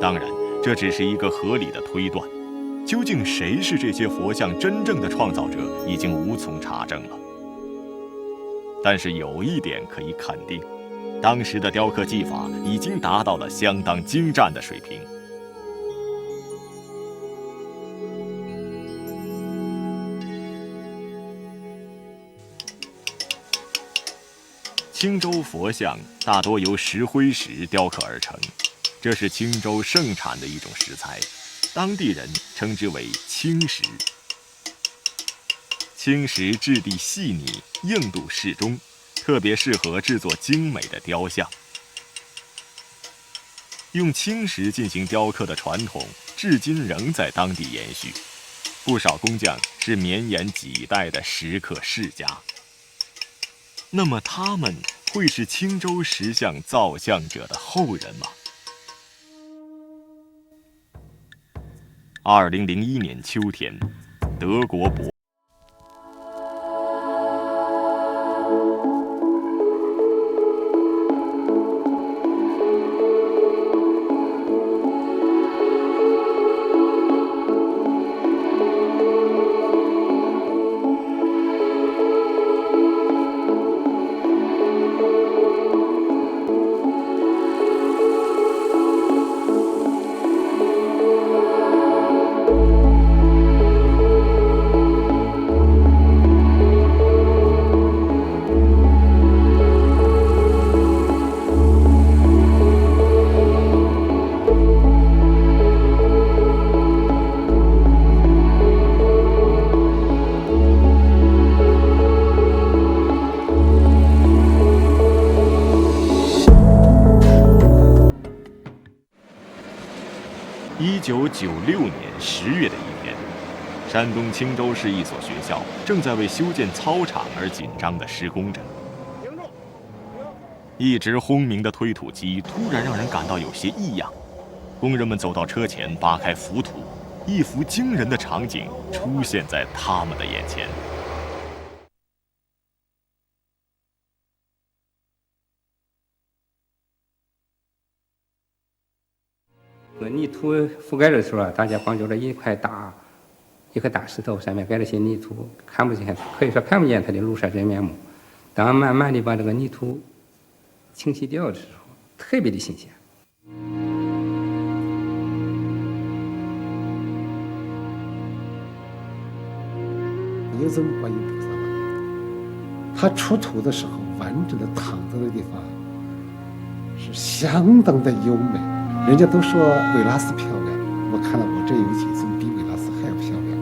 当然，这只是一个合理的推断。究竟谁是这些佛像真正的创造者，已经无从查证了。但是有一点可以肯定，当时的雕刻技法已经达到了相当精湛的水平。青州佛像大多由石灰石雕刻而成，这是青州盛产的一种石材，当地人称之为青石。青石质地细腻，硬度适中，特别适合制作精美的雕像。用青石进行雕刻的传统，至今仍在当地延续。不少工匠是绵延几代的石刻世家。那么他们会是青州石像造像者的后人吗？2001年秋天，德国1996年10月的一天，山东青州市一所学校正在为修建操场而紧张地施工着。一直轰鸣的推土机突然让人感到有些异样，工人们走到车前扒开浮土，一幅惊人的场景出现在他们的眼前。泥土覆盖的时候，大家光觉得一颗大石头，上面盖了些泥土，看不见，可以说看不见它的庐山真面目。当慢慢的把这个泥土清洗掉的时候，特别的新鲜。有这么观音菩萨吧，他出土的时候完整的躺在那个地方，是相当的优美。人家都说维纳斯漂亮，我看了我这有几尊比维纳斯还要漂亮。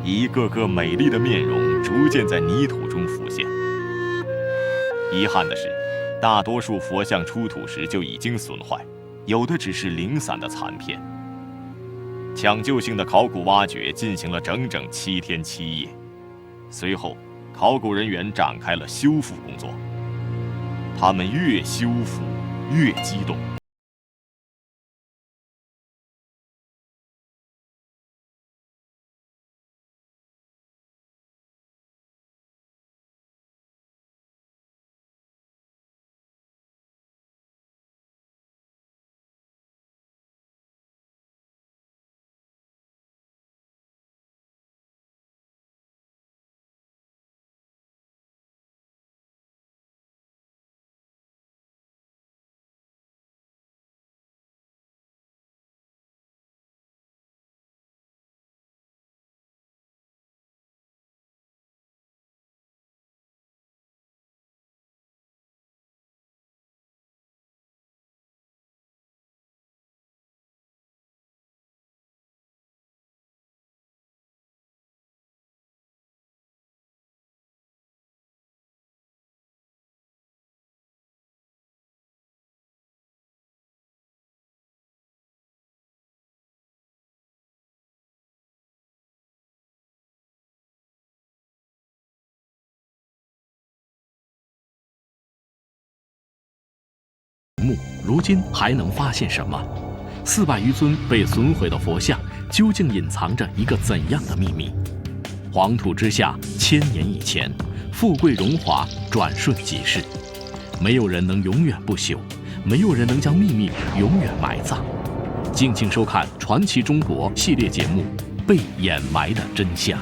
一个个美丽的面容逐渐在泥土中浮现。遗憾的是，大多数佛像出土时就已经损坏，有的只是零散的残片。抢救性的考古挖掘进行了整整7天7夜，随后考古人员展开了修复工作。他们越修复越激动。如今还能发现什么？400余尊被损毁的佛像，究竟隐藏着一个怎样的秘密？黄土之下，1000年以前，富贵荣华转瞬即逝，没有人能永远不朽，没有人能将秘密永远埋葬。敬请收看《传奇中国》系列节目《被掩埋的真相》。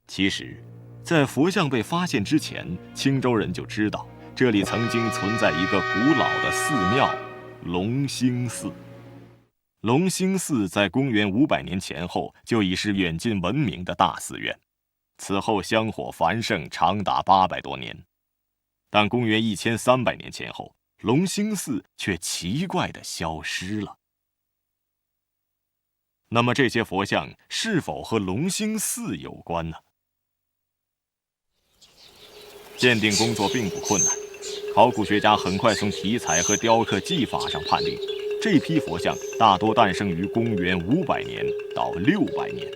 其实，在佛像被发现之前，青州人就知道这里曾经存在一个古老的寺庙——隆兴寺。隆兴寺在公元500年前后就已是远近闻名的大寺院，此后香火繁盛，长达800多年。但公元1300年前后，隆兴寺却奇怪地消失了。那么这些佛像是否和隆兴寺有关呢？鉴定工作并不困难，考古学家很快从题材和雕刻技法上判定，这批佛像大多诞生于公元500年到600年。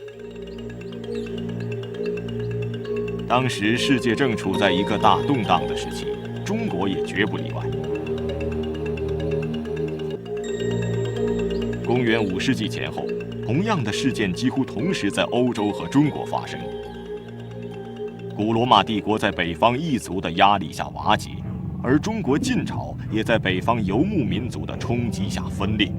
当时世界正处在一个大动荡的时期，中国也绝不例外。公元5世纪前后，同样的事件几乎同时在欧洲和中国发生。古罗马帝国在北方异族的压力下瓦解，而中国晋朝也在北方游牧民族的冲击下分裂。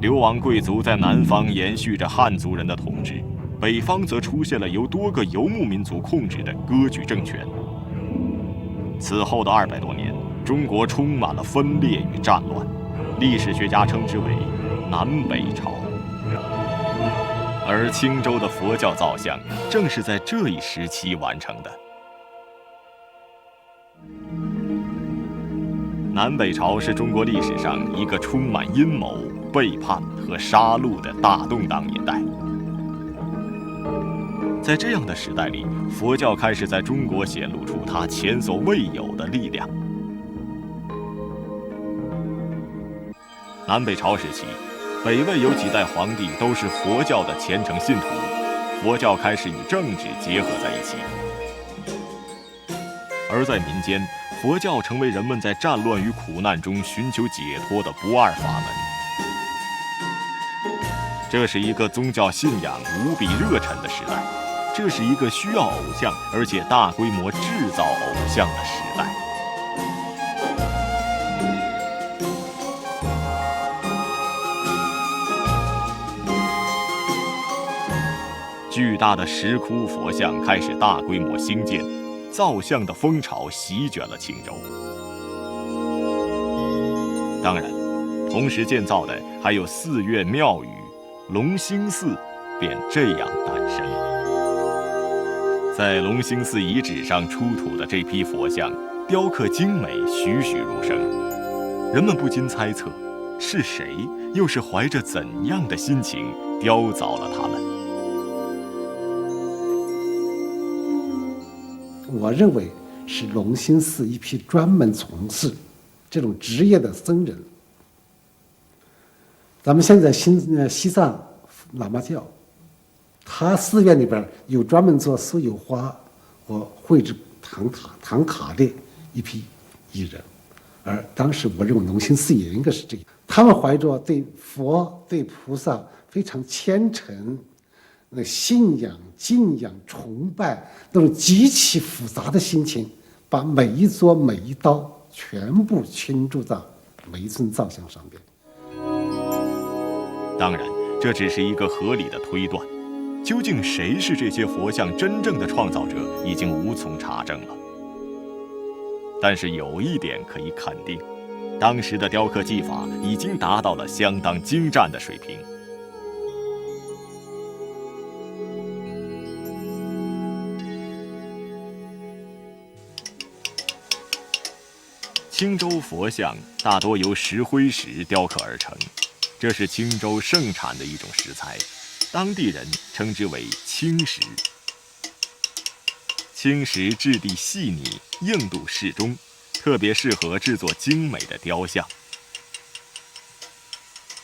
流亡贵族在南方延续着汉族人的统治，北方则出现了由多个游牧民族控制的割据政权。此后的200多年，中国充满了分裂与战乱，历史学家称之为南北朝。而青州的佛教造像正是在这一时期完成的。南北朝是中国历史上一个充满阴谋、背叛和杀戮的大动荡年代。在这样的时代里，佛教开始在中国显露出它前所未有的力量。南北朝时期，北魏有几代皇帝都是佛教的虔诚信徒，佛教开始与政治结合在一起。而在民间，佛教成为人们在战乱与苦难中寻求解脱的不二法门。这是一个宗教信仰无比热忱的时代，这是一个需要偶像而且大规模制造偶像的时代。巨大的石窟佛像开始大规模兴建，造像的风潮席卷了青州。当然，同时建造的还有寺院庙宇，隆兴寺便这样诞生了。在隆兴寺遗址上出土的这批佛像，雕刻精美，栩栩如生。人们不禁猜测，是谁又是怀着怎样的心情雕凿了它们？我认为是隆兴寺一批专门从事这种职业的僧人。咱们现在西藏喇嘛教，他寺院里边有专门做酥油花和绘制唐卡的一批艺人，而当时我认为隆兴寺也应该是这样，他们怀着对佛对菩萨非常虔诚那信仰、敬仰、崇拜那种极其复杂的心情，把每一座每一刀全部倾注在每一尊造像上边。当然，这只是一个合理的推断，究竟谁是这些佛像真正的创造者，已经无从查证了。但是有一点可以肯定，当时的雕刻技法已经达到了相当精湛的水平。青州佛像大多由石灰石雕刻而成，这是青州盛产的一种石材，当地人称之为青石。青石质地细腻，硬度适中，特别适合制作精美的雕像。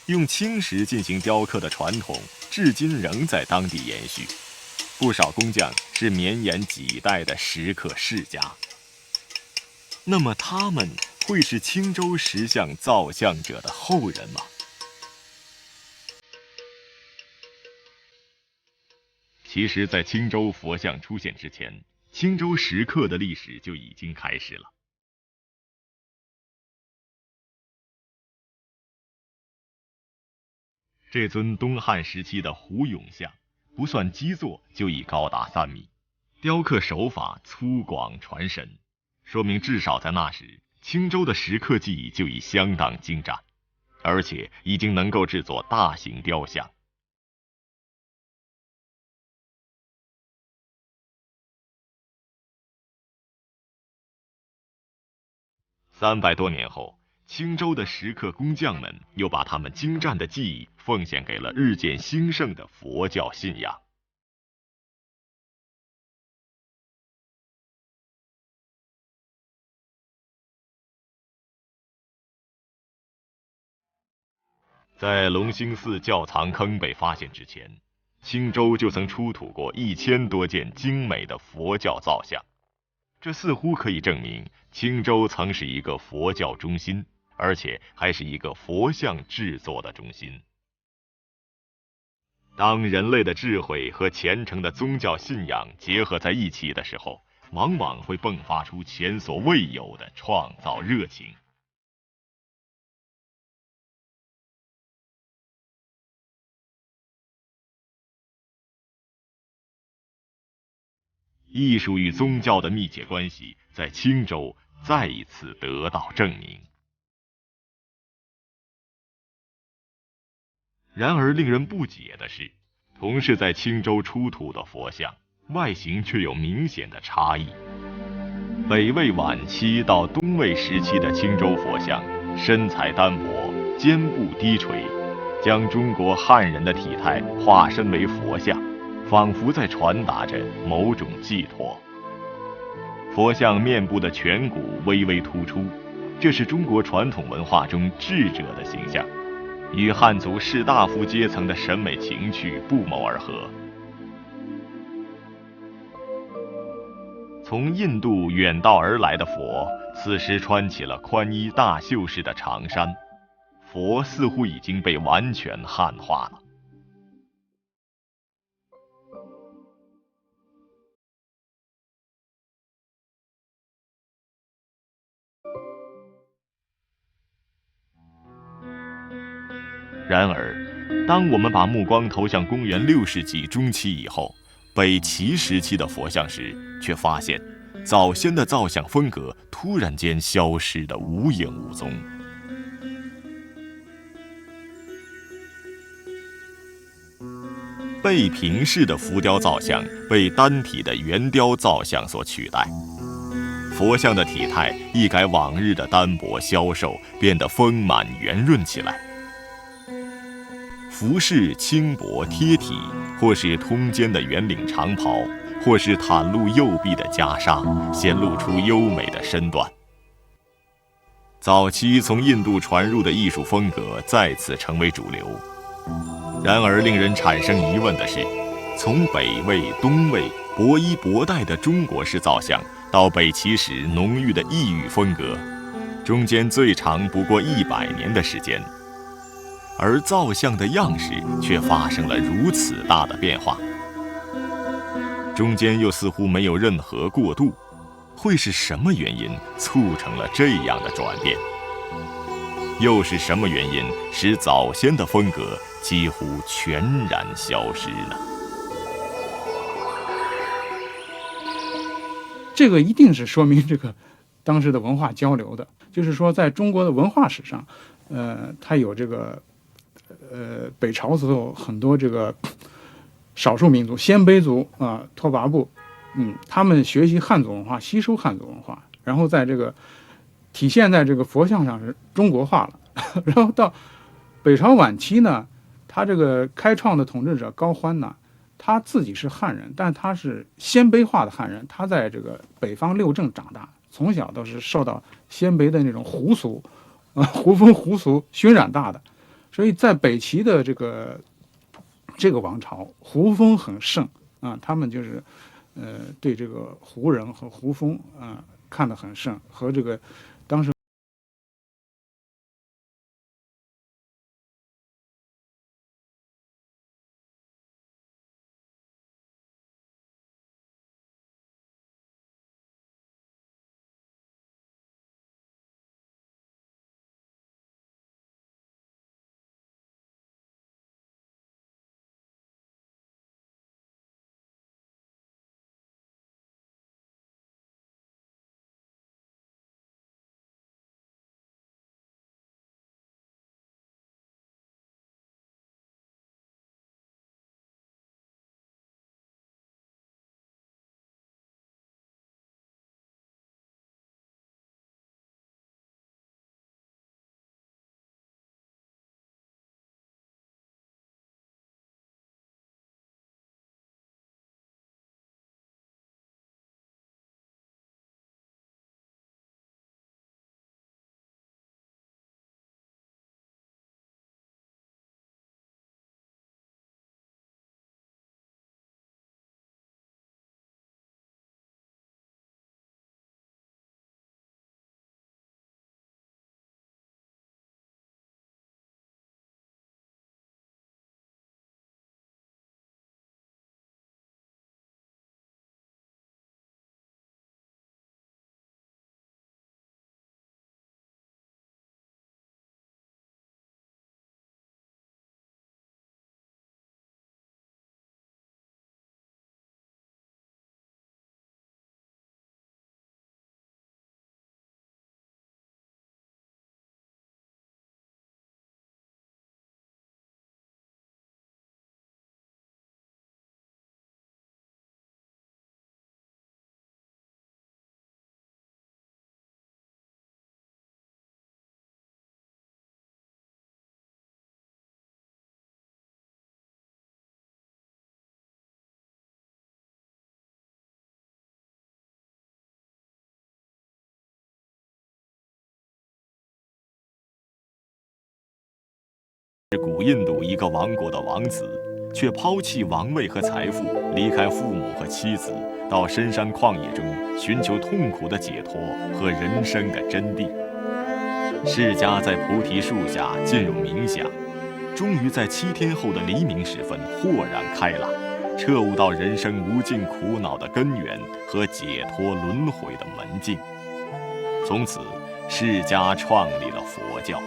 用青石进行雕刻的传统，至今仍在当地延续。不少工匠是绵延几代的石刻世家。那么他们会是青州石像造像者的后人吗？其实，在青州佛像出现之前，青州石刻的历史就已经开始了。这尊东汉时期的胡俑像，不算基座就已高达3米，雕刻手法粗犷传神，说明至少在那时，青州的石刻技艺就已相当精湛，而且已经能够制作大型雕像。300多年后，青州的石刻工匠们又把他们精湛的技艺奉献给了日渐兴盛的佛教信仰。在龙兴寺窖藏坑被发现之前，青州就曾出土过1000多件精美的佛教造像，这似乎可以证明青州曾是一个佛教中心，而且还是一个佛像制作的中心。当人类的智慧和虔诚的宗教信仰结合在一起的时候，往往会迸发出前所未有的创造热情。艺术与宗教的密切关系在青州再一次得到证明。然而令人不解的是，同是在青州出土的佛像，外形却有明显的差异。北魏晚期到东魏时期的青州佛像，身材单薄，肩部低垂，将中国汉人的体态化身为佛像，仿佛在传达着某种寄托。佛像面部的颧骨微微突出，这是中国传统文化中智者的形象，与汉族士大夫阶层的审美情趣不谋而合。从印度远道而来的佛，此时穿起了宽衣大袖式的长衫，佛似乎已经被完全汉化了。然而，当我们把目光投向公元6世纪中期以后，北齐时期的佛像时，却发现早先的造像风格突然间消失得无影无踪。背平式的浮雕造像被单体的圆雕造像所取代，佛像的体态一改往日的单薄消瘦，变得丰满圆润起来。服饰轻薄贴体，或是通肩的圆领长袍，或是袒露右臂的袈裟，显露出优美的身段。早期从印度传入的艺术风格再次成为主流。然而令人产生疑问的是，从北魏、东魏薄衣薄带的中国式造像，到北齐时浓郁的异域风格，中间最长不过100年的时间，而造像的样式却发生了如此大的变化，中间又似乎没有任何过渡，会是什么原因促成了这样的转变？又是什么原因使早先的风格几乎全然消失呢？这个一定是说明这个当时的文化交流的，就是说在中国的文化史上，它有这个北朝时候很多这个少数民族鲜卑族啊、拓跋部，他们学习汉族文化，吸收汉族文化，然后在这个体现在这个佛像上是中国化了。然后到北朝晚期呢，他这个开创的统治者高欢呢，他自己是汉人，但他是鲜卑化的汉人，他在这个北方六镇长大，从小都是受到鲜卑的那种胡俗胡风胡俗熏染大的，所以在北齐的这个王朝，胡风很盛，啊，他们就是对这个胡人和胡风啊看得很甚，和这个当时是古印度一个王国的王子，却抛弃王位和财富，离开父母和妻子，到深山旷野中寻求痛苦的解脱和人生的真谛。释迦在菩提树下进入冥想，终于在7天后的黎明时分豁然开朗，彻悟到人生无尽苦恼的根源和解脱轮回的门径。从此，释迦创立了佛教。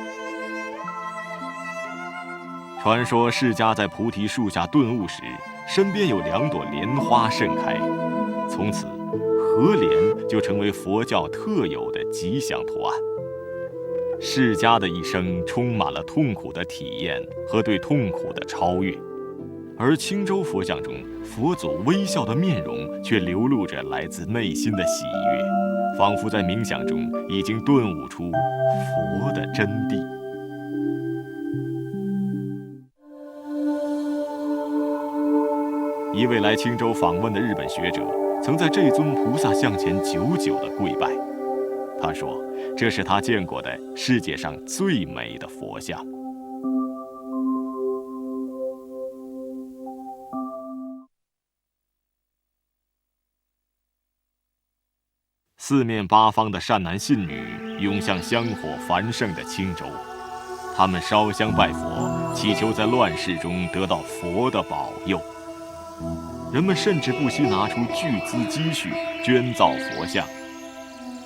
传说释迦在菩提树下顿悟时，身边有2朵莲花盛开，从此荷莲就成为佛教特有的吉祥图案。释迦的一生充满了痛苦的体验和对痛苦的超越，而青州佛像中佛祖微笑的面容却流露着来自内心的喜悦，仿佛在冥想中已经顿悟出佛的真谛。一位来青州访问的日本学者，曾在这尊菩萨像前久久地跪拜。他说，这是他见过的世界上最美的佛像。四面八方的善男信女涌向香火繁盛的青州，他们烧香拜佛，祈求在乱世中得到佛的保佑。人们甚至不惜拿出巨资积蓄捐造佛像，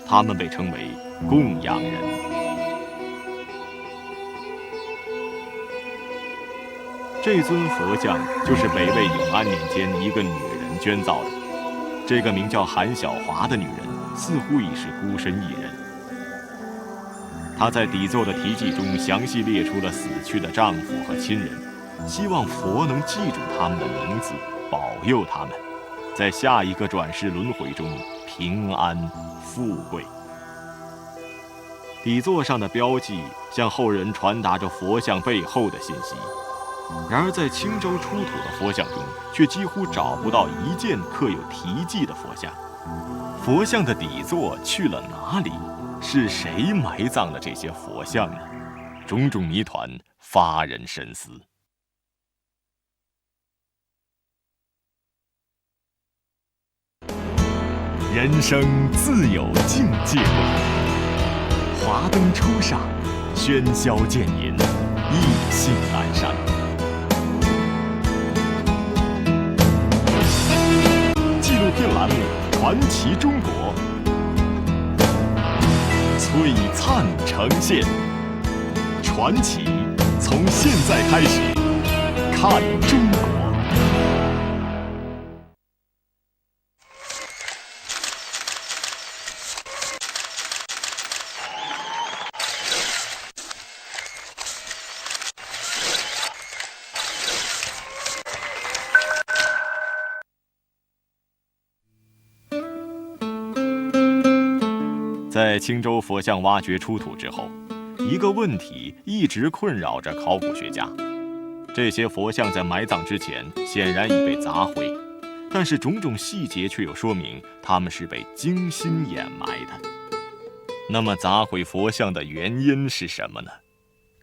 他们被称为供养人。这尊佛像就是北魏永安年间一个女人捐造的，这个名叫韩小华的女人似乎已是孤身一人。她在底座的题记中详细列出了死去的丈夫和亲人，希望佛能记住他们的名字，保佑他们在下一个转世轮回中平安富贵。底座上的标记向后人传达着佛像背后的信息，然而在青州出土的佛像中却几乎找不到一件刻有题记的佛像。佛像的底座去了哪里？是谁埋葬了这些佛像呢？种种谜团发人深思。人生自有境界不同。华灯初上，喧嚣渐隐，意兴阑珊。纪录片栏目《传奇中国》，璀璨呈现。传奇从现在开始，看中国。在青州佛像挖掘出土之后，一个问题一直困扰着考古学家：这些佛像在埋葬之前显然已被砸毁，但是种种细节却又说明它们是被精心掩埋的。那么砸毁佛像的原因是什么呢？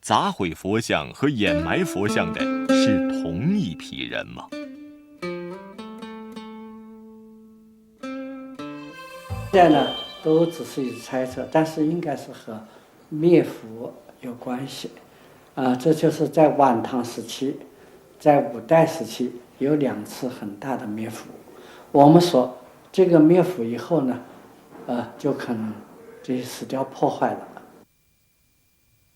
砸毁佛像和掩埋佛像的是同一批人吗？现在呢都只是一猜测，但是应该是和灭佛有关系。这就是在晚唐时期，在五代时期有2次很大的灭佛。我们说这个灭佛以后呢，就可能这些石雕破坏了。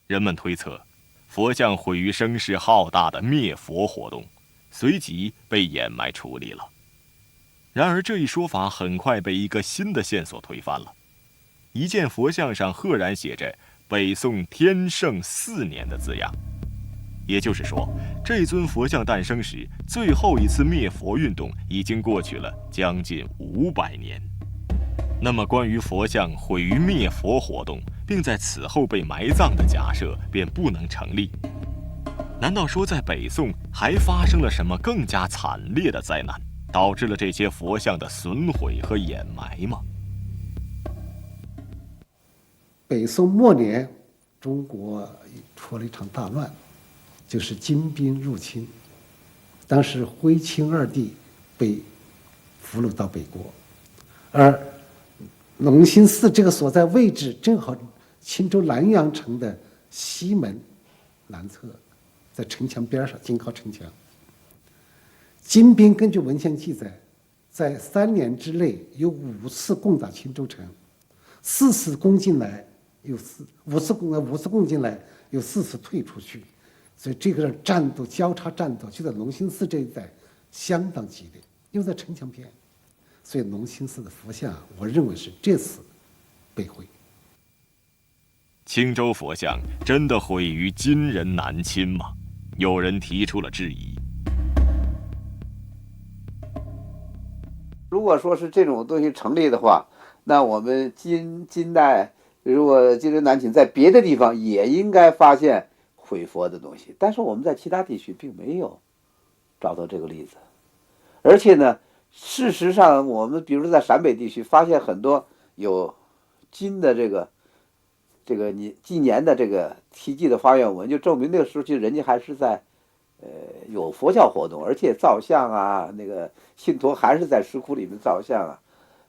人们推测，佛像毁于声势浩大的灭佛活动，随即被掩埋处理了。然而这一说法很快被一个新的线索推翻了。一件佛像上赫然写着北宋天圣4年的字样，也就是说，这尊佛像诞生时最后一次灭佛运动已经过去了将近500年。那么关于佛像毁于灭佛活动并在此后被埋葬的假设便不能成立。难道说在北宋还发生了什么更加惨烈的灾难，导致了这些佛像的损毁和掩埋吗？北宋末年，中国出了一场大乱，就是金兵入侵。当时徽钦2帝被俘虏到北国，而隆兴寺这个所在位置正好青州南阳城的西门南侧，在城墙边上，紧靠城墙。金兵根据文献记载，在3年之内有5次攻打青州城，4次攻进来，5次攻进来，有4次退出去，所以这个战斗交叉战斗就在隆兴寺这一带相当激烈，又在城墙边，所以隆兴寺的佛像，我认为是这次被毁。青州佛像真的毁于金人南侵吗？有人提出了质疑。如果说是这种东西成立的话，那我们金代如果金人南侵，在别的地方也应该发现毁佛的东西，但是我们在其他地区并没有找到这个例子。而且呢，事实上我们比如说在陕北地区发现很多有金的这个纪年的这个题记的发愿文，就证明那个时候其实人家还是在有佛教活动，而且造像啊，那个信徒还是在石窟里面造像啊。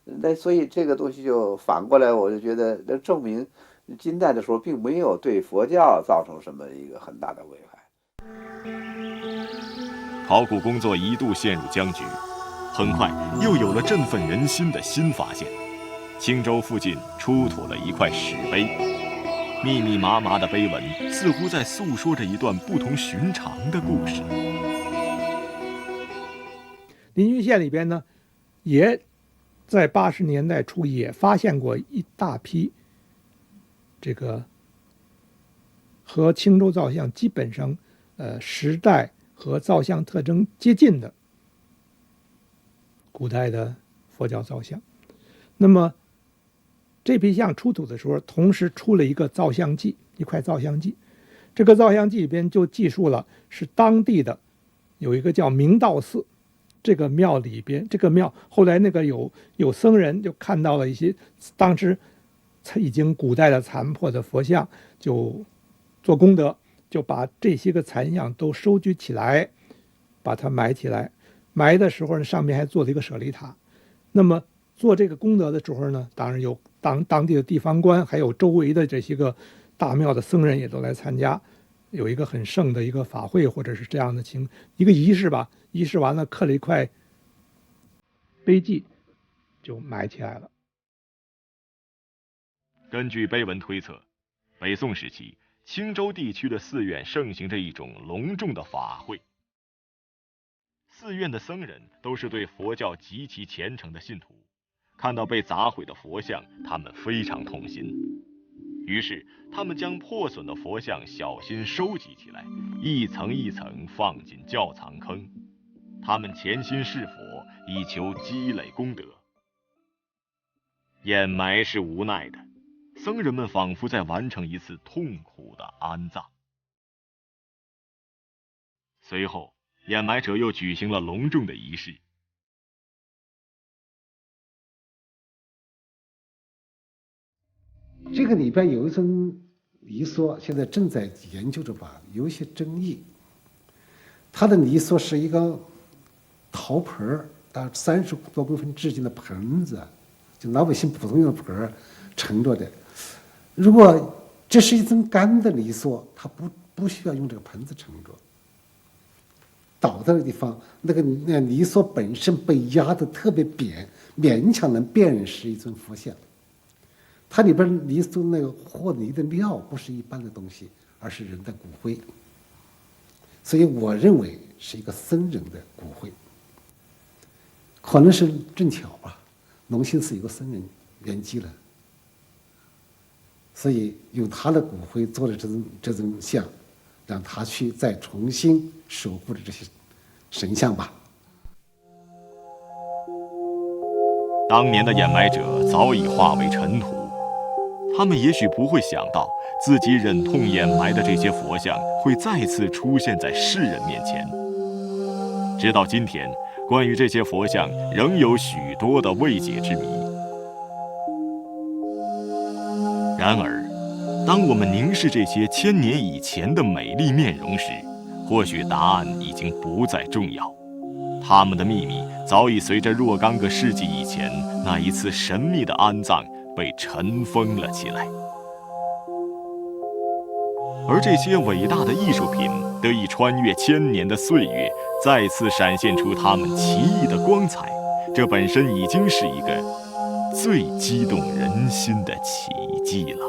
那所以这个东西就反过来，我就觉得能证明金代的时候并没有对佛教造成什么一个很大的危害。考古工作一度陷入僵局，很快又有了振奋人心的新发现。青州附近出土了一块石碑，密密麻麻的碑文似乎在诉说着一段不同寻常的故事。临沂县里边呢，也在80年代初也发现过一大批这个和青州造像基本上时代和造像特征接近的古代的佛教造像。那么这批像出土的时候，同时出了一个造像记，一块造像记。这个造像记里边就记述了是当地的有一个叫明道寺，这个庙里边，这个庙后来那个有僧人就看到了一些当时已经古代的残破的佛像，就做功德，就把这些个残像都收集起来，把它埋起来。埋的时候呢，上面还做了一个舍利塔。那么做这个功德的时候呢，当然有当地的地方官，还有周围的这些个大庙的僧人也都来参加，有一个很盛的一个法会，或者是这样的一个仪式吧。仪式完了，刻了一块碑记，就埋起来了。根据碑文推测，北宋时期青州地区的寺院盛行着一种隆重的法会。寺院的僧人都是对佛教极其虔诚的信徒，看到被砸毁的佛像，他们非常痛心。于是他们将破损的佛像小心收集起来，一层一层放进窖藏坑。他们潜心侍佛，以求积累功德。掩埋是无奈的，僧人们仿佛在完成一次痛苦的安葬。随后，掩埋者又举行了隆重的仪式。这个里边有一种离说，现在正在研究着吧，有一些争议。它的离说是一个陶盆儿，大概30多公分直径的盆子，就老百姓普通用的盆儿盛着的。如果这是一种干的离说，它不需要用这个盆子盛着。倒在那个地方，那离说本身被压得特别扁，勉强能辨认是一尊佛像。它里边离说那个和离的料不是一般的东西，而是人的骨灰。所以我认为是一个僧人的骨灰，可能是正巧吧，隆兴寺有个僧人圆寂了，所以用他的骨灰做了这种像，让他去再重新守护着这些神像吧。当年的掩埋者早已化为尘土，他们也许不会想到，自己忍痛掩埋的这些佛像会再次出现在世人面前。直到今天，关于这些佛像仍有许多的未解之谜。然而，当我们凝视这些1000年以前的美丽面容时，或许答案已经不再重要。他们的秘密早已随着若干个世纪以前那一次神秘的安葬被尘封了起来。而这些伟大的艺术品得以穿越1000年的岁月，再次闪现出它们奇异的光彩，这本身已经是一个最激动人心的奇迹了。